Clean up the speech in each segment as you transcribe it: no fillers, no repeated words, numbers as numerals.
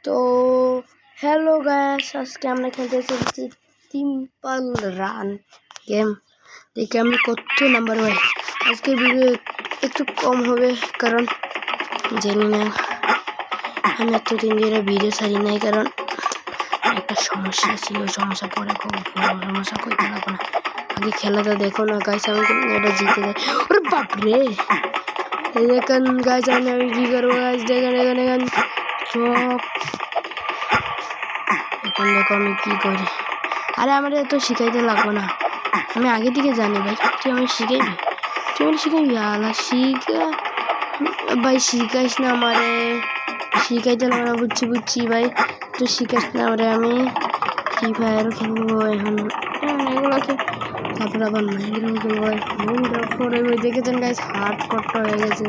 তো hello guys, আজকে আমরা খেলতে চলেছি টেম্পল রান গেম। দেখি আমি কত নাম্বার পাই। আজকের ভিডিও একটু কম হবে, কারণ জানি না, আমি এতদিন ধরে ভিডিও ছাড়ি নাই, কারণ একটা সমস্যা ছিল। সমস্যা পরে খুব বড় সমস্যা, করতে পারবো না। আগে খেলাটা দেখো না গাইস, আমি এটা জিতে যাই। ওরে বাপরে, এই দেখেন গাইস, আমি কি করবো গাইস, দেখেন সব। এখন দেখো আমি কি করি। আরে আমার তো শিখাইতে লাগবো না, আমি আগে থেকে জানি ভাই। তুই আমি শিখাইবি, আলা শিখা ভাই, শিখাইস না আমারে, শিখাইতে লাগবে না। বুঝছি ভাই, তুই শিখাইস না আমারে। আমি ফ্রি ফায়ার খেলবো এখন, এগুলোকে তারপর আবার মাইন্ড খেলবো। পরে ওই দেখেছেন গাইস, হার্ড কটটা হয়ে গেছে,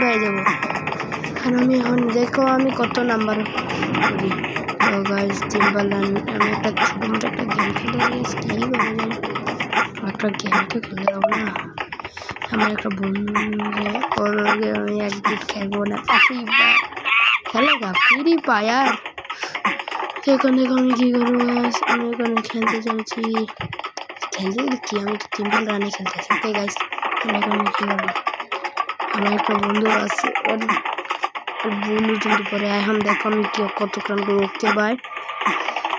হয়ে যাবো। আর আমি এখন দেখো আমি কত নাম্বার করি। তো গাইস টেম্পল রান, আমি একটা ছোটো একটা গেম খেলে গেছি। কী বলে একটা গেম তো খেলে যাবো না। আমার একটা বন্ধু ওর লগে আমি একদিন খেলবো না, খেলে গা ফ্রি ফায়ার। এখন দেখো আমি কী করবো গাইস, আমি ওখানে খেলতে চলছি। খেলতে কি, আমি তো টেম্পল রানে খেলতেছি। তাই গাইস এখন আমি কী করবো, আমার একটা বন্ধু আছে, ওর বন্ধু কিন্তু পরে। এখন দেখো আমি কি কতক্ষণ করে উঠতে পাই।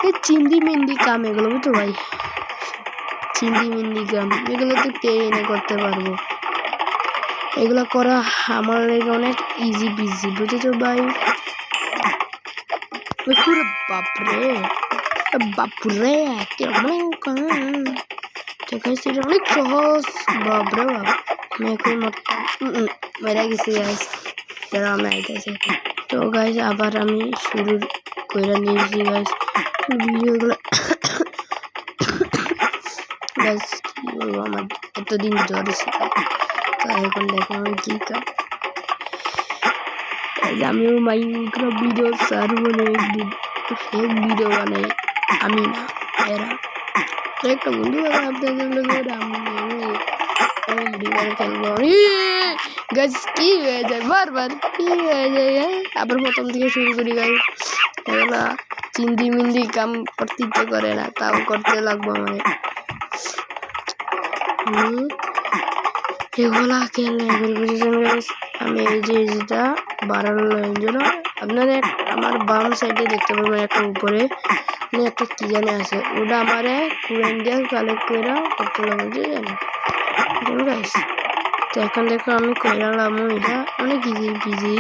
এই চিন্দি মিন্দি কাম এগুলো, বুঝতো ভাই, চিন্দি মিন্দি কাম এগুলো তো কে এনে করতে পারবো। এগুলো করা আমার লেগে অনেক ইজি বিজি, বুঝেছো ভাই। বাপরে বাপরে, অনেক সহজ। বাপরে বাপ, আমি এখন মেরে গেছি গাইস, যারা আমি আইতেছি। তো গাইস আবার আমি শুরু করে নিয়েছি গাইস ভিডিওগুলো। গাইস কি বলবো, আমার এতদিন জ্বর ছিল। তো এখন দেখো আমি কি আমিও মাইনক্রাফট ভিডিও ছাড়বো না একদিন, ফেক ভিডিও বানাই আমি না, এরা একটা বন্ধু আপনাদের লোক। আমি খেলবো গাছ, কি হয়ে যায় বারবার, কি হয়ে যায়। আবার প্রথম থেকে শুরু করি গাছ। এগুলা চিন্দি মিন্দি কাম করতে ইচ্ছে করে না, তাও করতে লাগবো আমাকে। এগুলা খেলে বুঝেছেন গাছ। আমি এই যে যেটা বাড়ানোর জন্য আপনারা আমার বাম সাইডে দেখতে পাবেন, একটা উপরে একটা কি জানে আছে, ওটা আমারে কুড়েন দিয়ে কালেক্ট করে করতে লাগবে, বুঝলেন গাইস। তো এখন দেখো আমি কইরালাম, এটা অনেক ইজি বিজি।